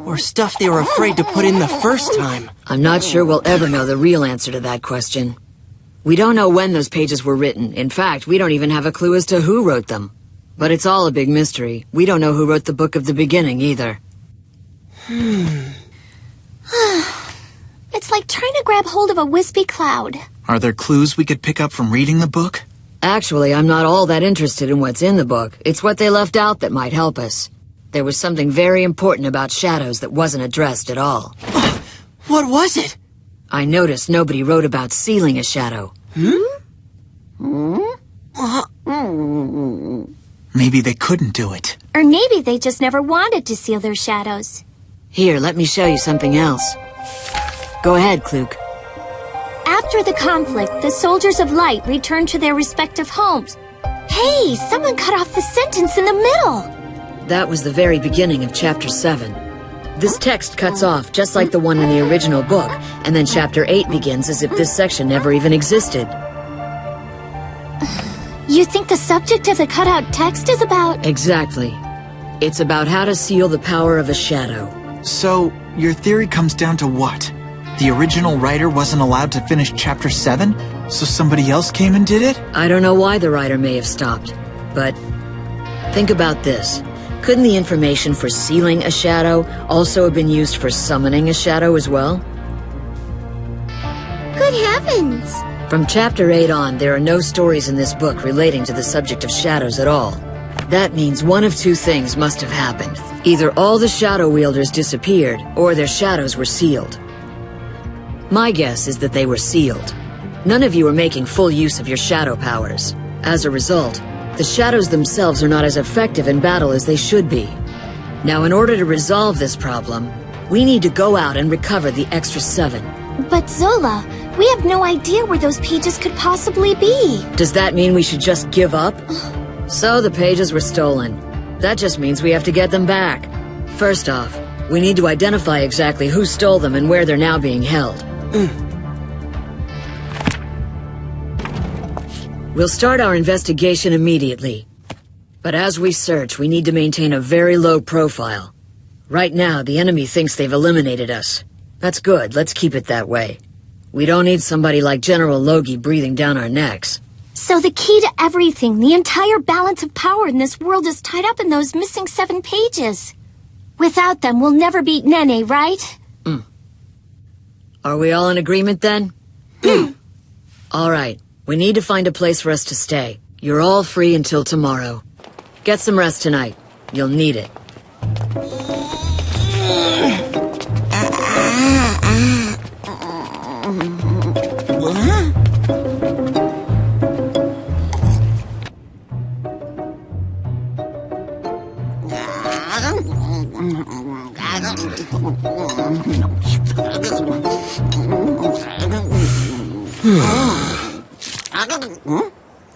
Or stuff they were afraid to put in the first time? I'm not sure we'll ever know the real answer to that question. We don't know when those pages were written. In fact, we don't even have a clue as to who wrote them. But it's all a big mystery. We don't know who wrote the book of the beginning, either. It's like trying to grab hold of a wispy cloud. Are there clues we could pick up from reading the book? Actually, I'm not all that interested in what's in the book. It's what they left out that might help us. There was something very important about shadows that wasn't addressed at all. What was it? I noticed nobody wrote about sealing a shadow. Maybe they couldn't do it. Or maybe they just never wanted to seal their shadows. Here, let me show you something else. Go ahead, Klook. After the conflict, the soldiers of light returned to their respective homes. Hey, someone cut off the sentence in the middle. That was the very beginning of Chapter 7. This text cuts off just like the one in the original book, and then Chapter 8 begins as if this section never even existed. You think the subject of the cutout text is about... Exactly. It's about how to seal the power of a shadow. So, your theory comes down to what? The original writer wasn't allowed to finish Chapter 7, so somebody else came and did it? I don't know why the writer may have stopped, but think about this. Couldn't the information for sealing a shadow also have been used for summoning a shadow as well? Good heavens! From Chapter 8 on, there are no stories in this book relating to the subject of shadows at all. That means one of two things must have happened. Either all the shadow wielders disappeared, or their shadows were sealed. My guess is that they were sealed. None of you are making full use of your shadow powers. As a result, the shadows themselves are not as effective in battle as they should be. Now, in order to resolve this problem, we need to go out and recover the extra 7. But Zola, we have no idea where those pages could possibly be. Does that mean we should just give up? So the pages were stolen. That just means we have to get them back. First off, we need to identify exactly who stole them and where they're now being held. We'll start our investigation immediately. But as we search, we need to maintain a very low profile. Right now, the enemy thinks they've eliminated us. That's good, let's keep it that way. We don't need somebody like General Logi breathing down our necks. So the key to everything, the entire balance of power in this world is tied up in those missing 7 pages. Without them, we'll never beat Nene, right? Are we all in agreement then? All right. We need to find a place for us to stay. You're all free until tomorrow. Get some rest tonight. You'll need it.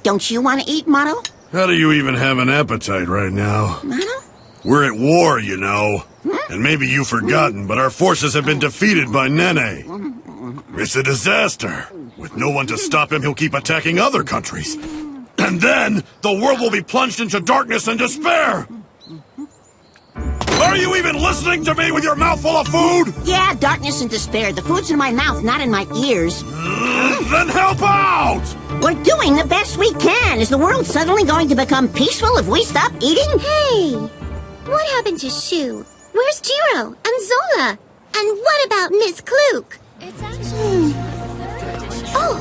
Don't you want to eat, Motto? How do you even have an appetite right now? Motto? We're at war, you know. And maybe you've forgotten, but our forces have been defeated by Nene. It's a disaster. With no one to stop him, he'll keep attacking other countries. And then, the world will be plunged into darkness and despair! Are you even listening to me with your mouth full of food? Yeah, darkness and despair. The food's in my mouth, not in my ears. Then help out! We're doing the best we can. Is the world suddenly going to become peaceful if we stop eating? Hey, what happened to Shu? Where's Jiro and Zola? And what about Miss Klook? It's actually... Oh!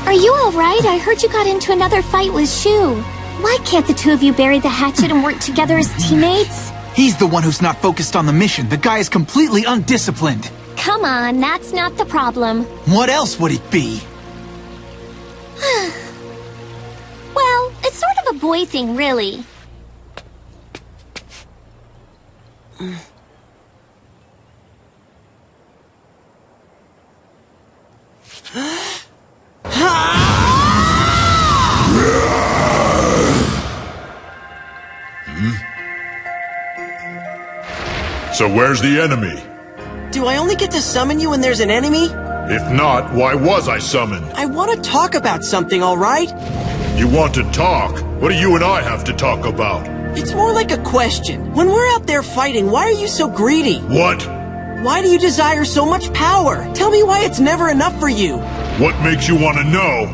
Are you alright? I heard you got into another fight with Shu. Why can't the two of you bury the hatchet and work together as teammates? He's the one who's not focused on the mission. The guy is completely undisciplined. Come on, that's not the problem. What else would it be? Well, it's sort of a boy thing, really. So where's the enemy? Do I only get to summon you when there's an enemy? If not, why was I summoned? I want to talk about something, all right? You want to talk? What do you and I have to talk about? It's more like a question. When we're out there fighting, why are you so greedy? What? Why do you desire so much power? Tell me why it's never enough for you. What makes you want to know?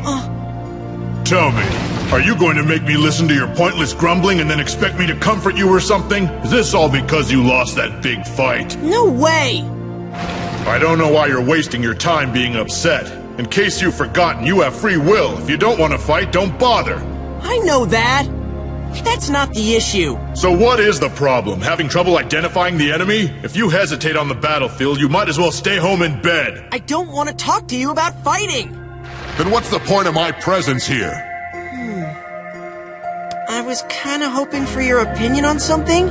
Tell me, are you going to make me listen to your pointless grumbling and then expect me to comfort you or something? Is this all because you lost that big fight? No way! I don't know why you're wasting your time being upset. In case you've forgotten, you have free will. If you don't want to fight, don't bother. I know that. That's not the issue. So what is the problem? Having trouble identifying the enemy? If you hesitate on the battlefield, you might as well stay home in bed. I don't want to talk to you about fighting. Then what's the point of my presence here? I was kind of hoping for your opinion on something.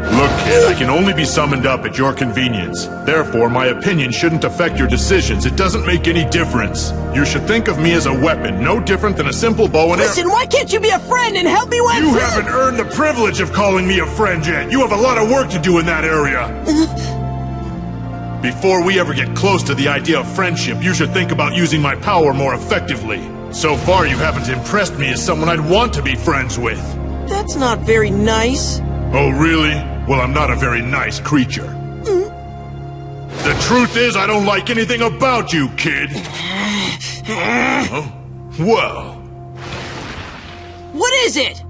Look, kid, I can only be summoned up at your convenience. Therefore, my opinion shouldn't affect your decisions. It doesn't make any difference. You should think of me as a weapon, no different than a simple bow and arrow. Listen, why can't you be a friend and help me with... You haven't earned the privilege of calling me a friend yet. You have a lot of work to do in that area. Before we ever get close to the idea of friendship, you should think about using my power more effectively. So far, you haven't impressed me as someone I'd want to be friends with. That's not very nice. Oh, really? Well, I'm not a very nice creature. The truth is, I don't like anything about you, kid. Huh? Well... What is it?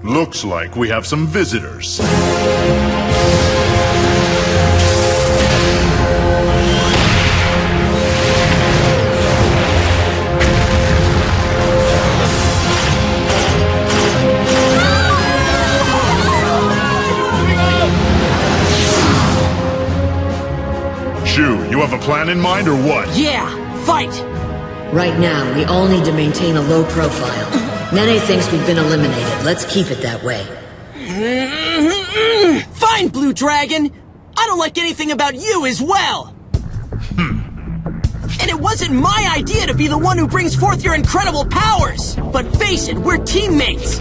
Looks like we have some visitors. Shu, you have a plan in mind or what? Yeah, fight! Right now, we all need to maintain a low profile. Nene thinks we've been eliminated. Let's keep it that way. Fine, Blue Dragon! I don't like anything about you as well! And it wasn't my idea to be the one who brings forth your incredible powers! But face it, we're teammates!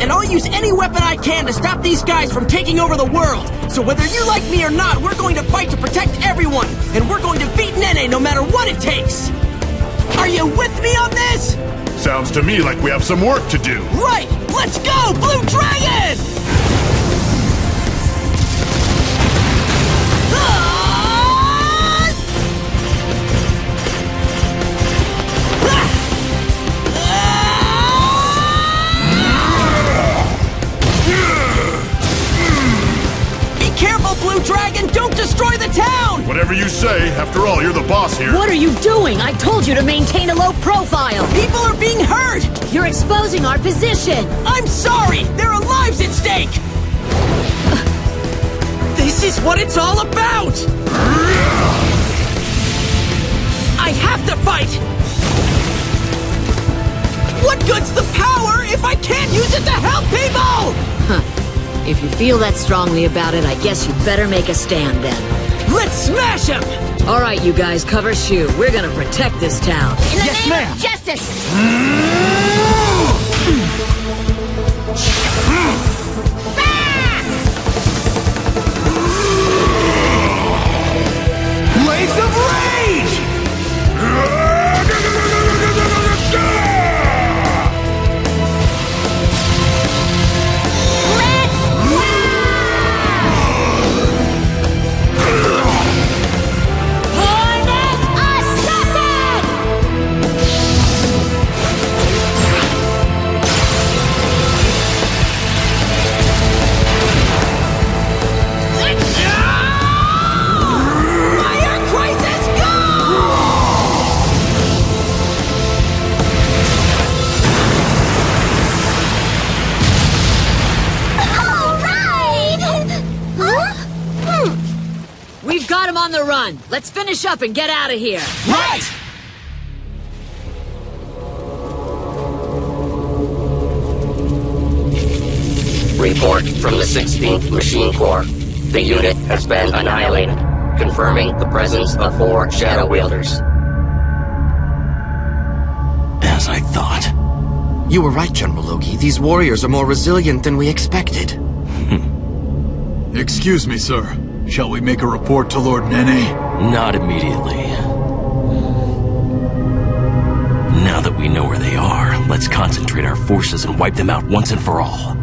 And I'll use any weapon I can to stop these guys from taking over the world! So whether you like me or not, we're going to fight to protect everyone! And we're going to beat Nene no matter what it takes! Are you with me on this? Sounds to me like we have some work to do. Right! Let's go, Blue Dragon! Blue Dragon, don't destroy the town! Whatever you say. After all, you're the boss here. What are you doing? I told you to maintain a low profile! People are being hurt! You're exposing our position! I'm sorry! There are lives at stake! This is what it's all about! I have to fight! What good's the power if I can't use it to help people? Huh. If you feel that strongly about it, I guess you better make a stand then. Let's smash him! All right, you guys, cover Shu. We're gonna protect this town. In the Yes, name ma'am. of justice! Blades of Rage! We've got him on the run. Let's finish up and get out of here. Right! Report from the 16th Machine Corps. The unit has been annihilated, confirming the presence of 4 Shadow Wielders. As I thought. You were right, General Loki. These warriors are more resilient than we expected. Excuse me, sir. Shall we make a report to Lord Nene? Not immediately. Now that we know where they are, let's concentrate our forces and wipe them out once and for all.